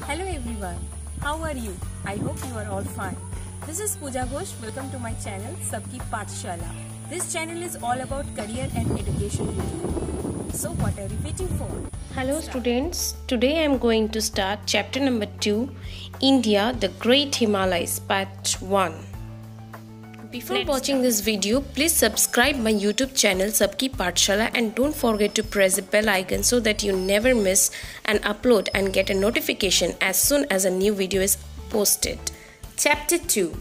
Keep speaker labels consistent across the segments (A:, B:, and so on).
A: Hello everyone, how are you? I hope you are all fine. This is Pooja Ghosh. Welcome to my channel Sabki Pathshala. This channel is all about career and education video. So what are you waiting for?
B: Hello students, today I am going to start chapter number 2, India, the Great Himalayas, part 1. Before watching this video, please subscribe my YouTube channel Sabki Pathshala and don't forget to press the bell icon so that you never miss an upload and get a notification as soon as a new video is posted. Chapter 2,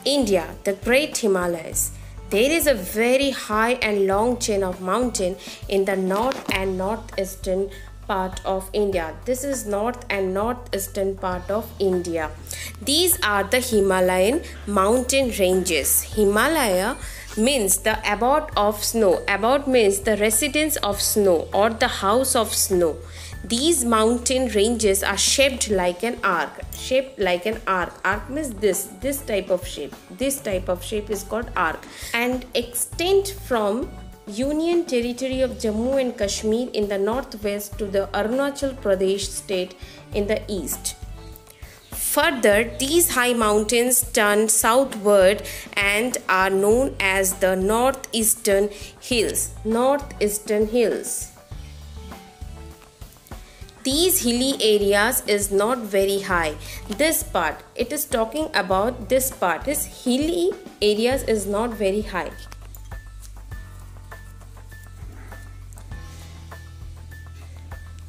B: India, the Great Himalayas. There is a very high and long chain of mountain in the north and northeastern part of India. This is north and northeastern part of India. These are the Himalayan mountain ranges. Himalaya means the abode of snow. Abode means the residence of snow or the house of snow. These mountain ranges are shaped like an arc. Shaped like an arc. Arc means this type of shape. This type of shape is called arc and extend from Union Territory of Jammu and Kashmir in the northwest to the Arunachal Pradesh state in the east. Further, these high mountains turn southward and are known as the Northeastern Hills. Northeastern Hills. These hilly areas is not very high. This part, it is talking about this part, is hilly areas is not very high.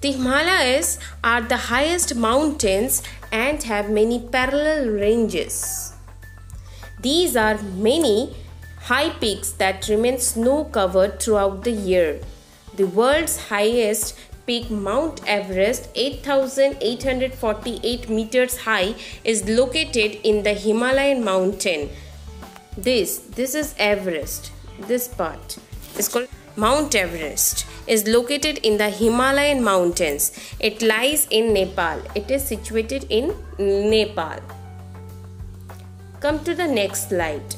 B: The Himalayas are the highest mountains and have many parallel ranges. These are many high peaks that remain snow covered throughout the year. The world's highest peak, Mount Everest, 8,848 meters high, is located in the Himalayan mountain. This is Everest. This part is called Mount Everest. Is located in the Himalayan mountains. It lies in Nepal. It is situated in Nepal. Come to the next slide.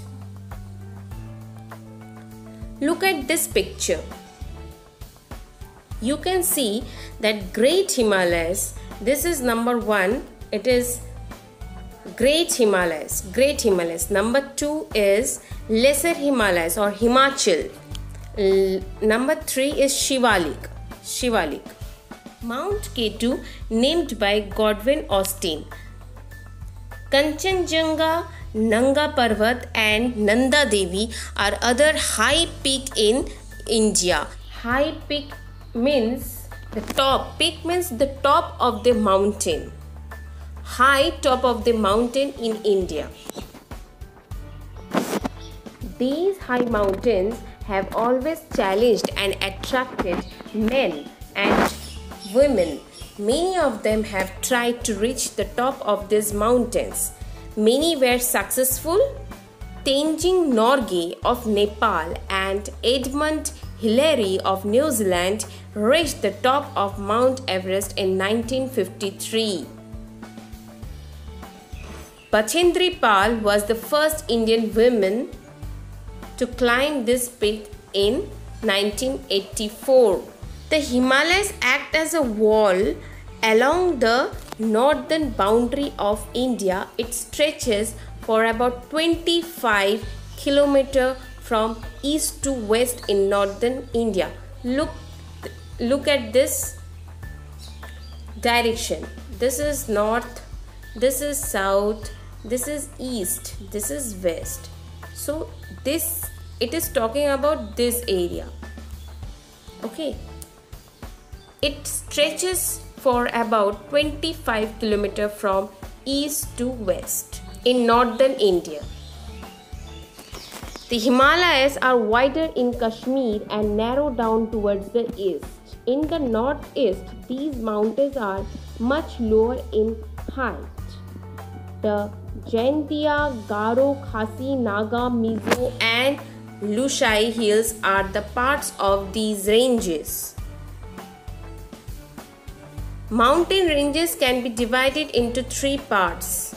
B: Look at this picture. You can see that Great Himalayas, this is number 1, it is Great Himalayas. Great Himalayas. Number 2 is Lesser Himalayas or Himachal. Number 3 is Shivalik. Mount K2 named by Godwin Austen. Kanchenjunga, Nanga Parvat and Nanda Devi are other high peak in India. High peak means the top. Peak means the top of the mountain. High top of the mountain in India. These high mountains have always challenged and attracted men and women. Many of them have tried to reach the top of these mountains. Many were successful. Tenzing Norgay of Nepal and Edmund Hillary of New Zealand reached the top of Mount Everest in 1953. Bachendri Pal was the first Indian woman to climb this peak in 1984. The Himalayas act as a wall along the northern boundary of India. It stretches for about 25 kilometers from east to west in northern India. Look at this direction. This is north, this is south, this is east, this is west. So it is talking about this area. Okay. It stretches for about 25 kilometers from east to west in northern India. The Himalayas are wider in Kashmir and narrow down towards the east. In the northeast, these mountains are much lower in height. The Jaintia, Garo, Khasi, Naga, Mizo and Lushai hills are the parts of these ranges. Mountain ranges can be divided into 3 parts: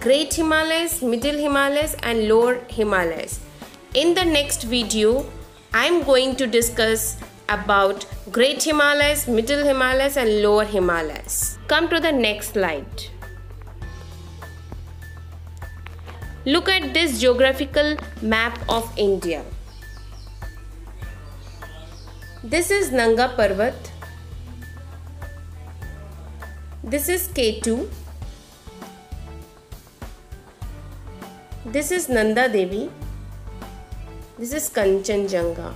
B: Great Himalayas, Middle Himalayas and Lower Himalayas. In the next video, I am going to discuss about Great Himalayas, Middle Himalayas and Lower Himalayas. Come to the next slide. Look at this geographical map of India. This is Nanga Parvat. This is K2. This is Nanda Devi. This is Kanchenjunga.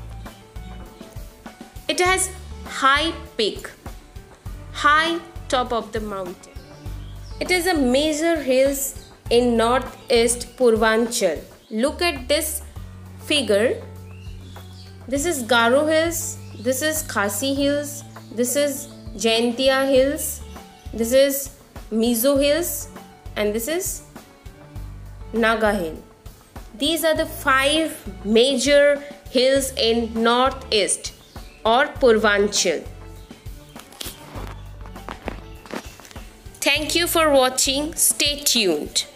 B: It has high peak, high top of the mountain. It is a major hills in northeast Purvanchal. Look at this figure. This is Garo Hills. This is Khasi Hills. This is Jaintia Hills. This is Mizo Hills. And this is Naga Hill. These are the 5 major hills in northeast or Purvanchal. Thank you for watching. Stay tuned.